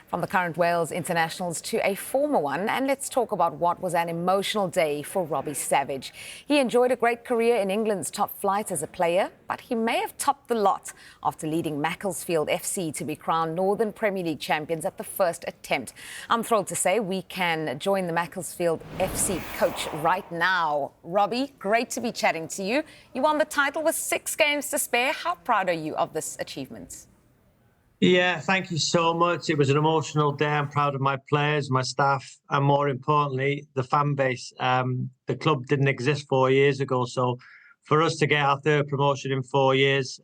From the current Wales internationals to a former one, and let's talk about what was an emotional day for Robbie Savage. He enjoyed a great career in England's top flight as a player, but he may have topped the lot after leading Macclesfield FC to be crowned Northern Premier League champions at the first attempt. I'm thrilled to say we can join the Macclesfield FC coach right now. Robbie, great to be chatting to you. You won the title with 6 games to spare. How proud are you of this achievement? Yeah, thank you so much. It was an emotional day. I'm proud of my players, my staff, and more importantly, the fan base. The club didn't exist 4 years ago. So for us to get our 3rd promotion in 4 years,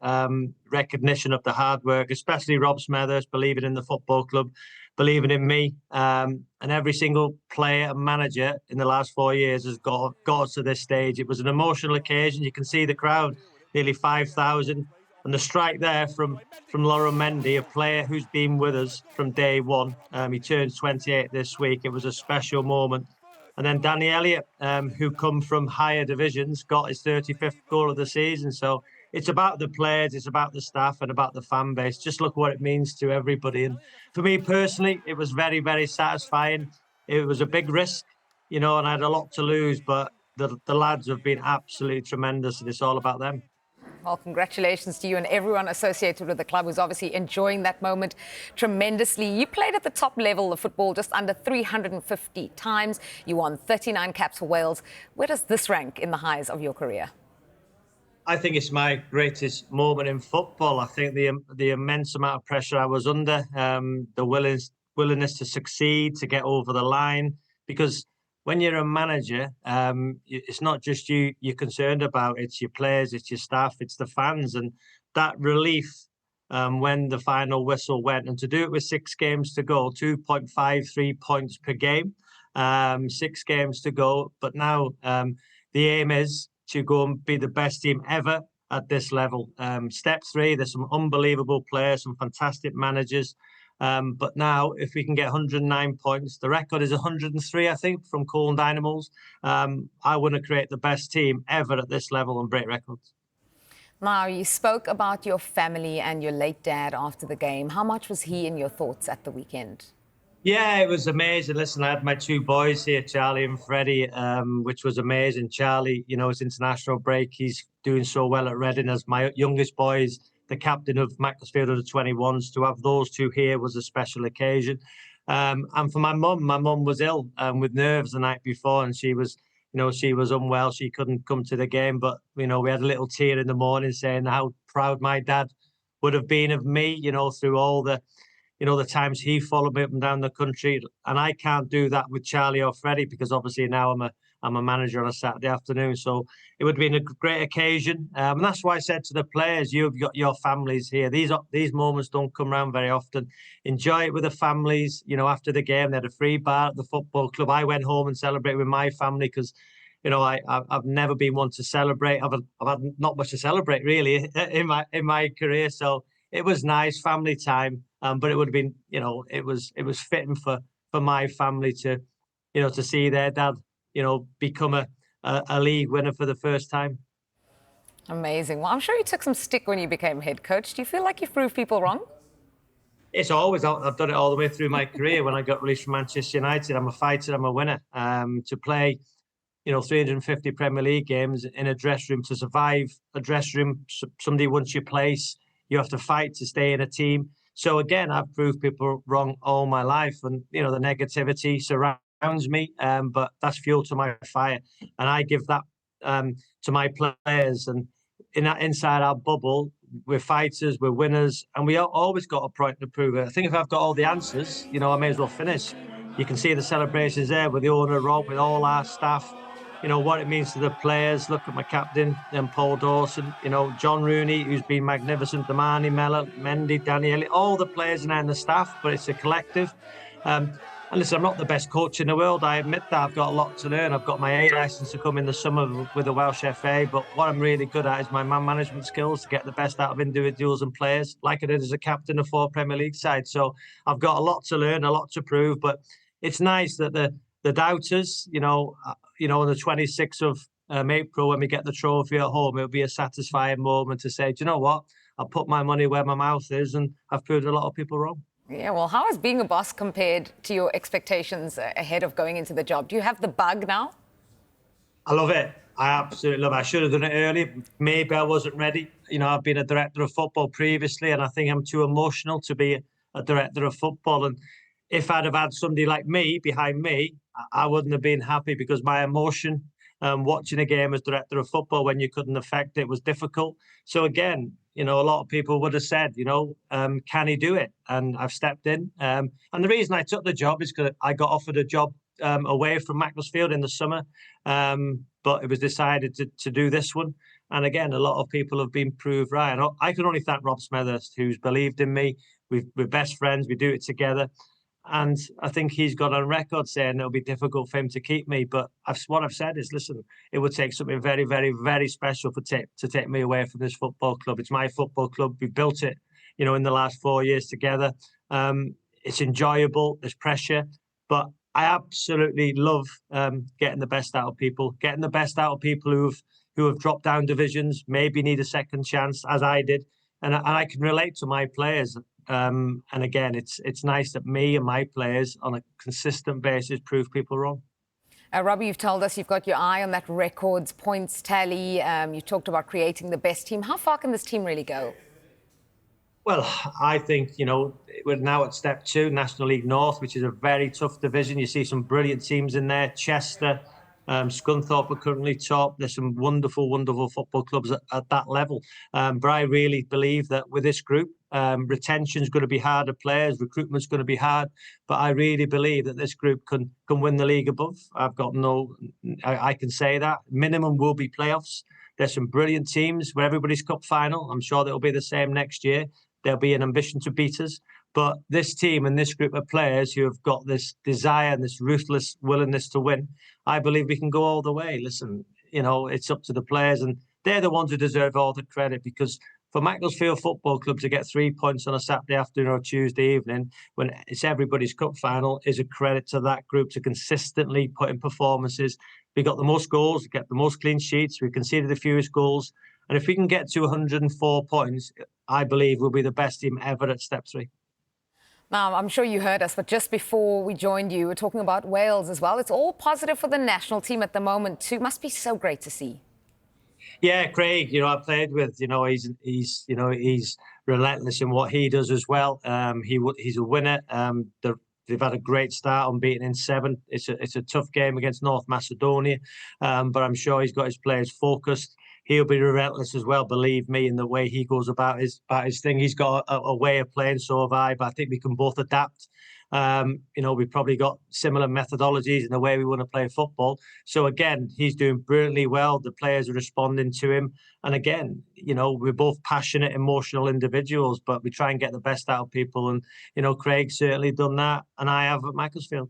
recognition of the hard work, especially Rob Smethurst, believing in the football club, believing in me, and every single player and manager in the last 4 years has got us to this stage. It was an emotional occasion. You can see the crowd, nearly 5,000. And the strike there from Lauren Mendy, a player who's been with us from day one. He turned 28 this week. It was a special moment. And then Danny Elliott, who come from higher divisions, got his 35th goal of the season. So it's about the players, it's about the staff and about the fan base. Just look what it means to everybody. And for me personally, it was very, very satisfying. It was a big risk, and I had a lot to lose, but the lads have been absolutely tremendous, and it's all about them. Well, congratulations to you and everyone associated with the club who's obviously enjoying that moment tremendously. You played at the top level of football just under 350 times. You won 39 caps for Wales. Where does this rank in the highs of your career? I think it's my greatest moment in football. I think the immense amount of pressure I was under, the willingness to succeed, to get over the line, because when you're a manager, it's not just you're concerned about. It's your players, it's your staff, it's the fans. And that relief when the final whistle went, and to do it with 6 games to go, 2.53 points per game, 6 games to go. But now the aim is to go and be the best team ever at this level. Step 3, there's some unbelievable players, some fantastic managers. But now, if we can get 109 points, the record is 103, I think, from Colne Dynamos. I want to create the best team ever at this level and break records. Now, you spoke about your family and your late dad after the game. How much was he in your thoughts at the weekend? Yeah, it was amazing. Listen, I had my 2 boys here, Charlie and Freddie, which was amazing. Charlie, his international break, he's doing so well at Reading. As my youngest boys, the captain of Macclesfield under 21s, to have those 2 here was a special occasion. And for my mum was ill with nerves the night before, and she was unwell. She couldn't come to the game, but we had a little tear in the morning saying how proud my dad would have been of me, through all the times he followed me up and down the country. And I can't do that with Charlie or Freddie, because obviously now I'm a manager on a Saturday afternoon. So it would have been a great occasion. And that's why I said to the players, you've got your families here. These moments don't come around very often. Enjoy it with the families. After the game, they had a free bar at the football club. I went home and celebrated with my family because, I've never been one to celebrate. I've had not much to celebrate really in my career. So it was nice family time. But it would have been, it was fitting for my family to see their dad, become a league winner for the first time. Amazing. Well, I'm sure you took some stick when you became head coach. Do you feel like you've proved people wrong? It's always, I've done it all the way through my career. When I got released from Manchester United, I'm a fighter, I'm a winner. To play, 350 Premier League games in a dressing room, to survive a dressing room, somebody wants your place, you have to fight to stay in a team. So again, I've proved people wrong all my life, and the negativity surrounds me, but that's fuel to my fire, and I give that to my players. And inside our bubble, we're fighters, we're winners, and we always got a point to prove it. I think if I've got all the answers, I may as well finish. You can see the celebrations there with the owner Rob, with all our staff. What it means to the players. Look at my captain, Paul Dawson, John Rooney, who's been magnificent, Damani, Mellor, Mendy, Danny Elliott, all the players and the staff, but it's a collective. And listen, I'm not the best coach in the world. I admit that. I've got a lot to learn. I've got my A license to come in the summer with the Welsh FA, but what I'm really good at is my man management skills to get the best out of individuals and players, like I did as a captain of 4 Premier League sides. So I've got a lot to learn, a lot to prove, but it's nice that the doubters, on the 26th of April, when we get the trophy at home, it'll be a satisfying moment to say, do you know what? I'll put my money where my mouth is, and I've proved a lot of people wrong. Yeah, well, how has being a boss compared to your expectations ahead of going into the job? Do you have the bug now? I love it. I absolutely love it. I should have done it early. Maybe I wasn't ready. You know, I've been a director of football previously, and I think I'm too emotional to be a director of football. And if I'd have had somebody like me behind me, I wouldn't have been happy because my emotion watching a game as director of football when you couldn't affect it was difficult. So again, you know, a lot of people would have said, you know, can he do it? And I've stepped in. And the reason I took the job is because I got offered a job away from Macclesfield in the summer. But it was decided to do this one. And again, a lot of people have been proved right. And I can only thank Rob Smethurst, who's believed in me. We're best friends. We do it together. And I think he's got on record saying it'll be difficult for him to keep me. But what I've said is, listen, it would take something very, very, very special to take me away from this football club. It's my football club. We built it, you know, in the last 4 years together. It's enjoyable. There's pressure. But I absolutely love getting the best out of people, who have dropped down divisions, maybe need a second chance, as I did. And I can relate to my players. And again, it's nice that me and my players on a consistent basis prove people wrong. Robbie, you've told us you've got your eye on that records, points tally. You talked about creating the best team. How far can this team really go? Well, I think, you know, we're now at step 2, National League North, which is a very tough division. You see some brilliant teams in there. Chester, Scunthorpe are currently top. There's some wonderful, wonderful football clubs at that level. But I really believe that with this group, retention is going to be hard of players, recruitment's going to be hard. But I really believe that this group can win the league above. I can say that. Minimum will be playoffs. There's some brilliant teams where everybody's cup final. I'm sure that'll be the same next year. There'll be an ambition to beat us. But this team and this group of players who have got this desire and this ruthless willingness to win, I believe we can go all the way. Listen, you know, it's up to the players, and they're the ones who deserve all the credit, because for Macclesfield Football Club to get 3 points on a Saturday afternoon or Tuesday evening when it's everybody's cup final is a credit to that group to consistently put in performances. We got the most goals, get the most clean sheets, we conceded the fewest goals. And if we can get to 104 points, I believe we'll be the best team ever at step 3. Now, I'm sure you heard us, but just before we joined you, we're talking about Wales as well. It's all positive for the national team at the moment too. Must be so great to see. Yeah, Craig, you know, I played with, you know, he's relentless in what he does as well. He's a winner. They've had a great start, unbeaten in 7. It's a tough game against North Macedonia, but I'm sure he's got his players focused. He'll be relentless as well, believe me, in the way he goes about his thing. He's got a way of playing, so have I, but I think we can both adapt. You know, we've probably got similar methodologies in the way we want to play football. So again, he's doing brilliantly well. The players are responding to him. And again, you know, we're both passionate, emotional individuals, but we try and get the best out of people. And, you know, Craig's certainly done that, and I have at Macclesfield.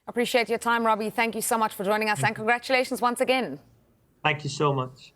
Appreciate your time, Robbie. Thank you so much for joining us, and congratulations once again. Thank you so much.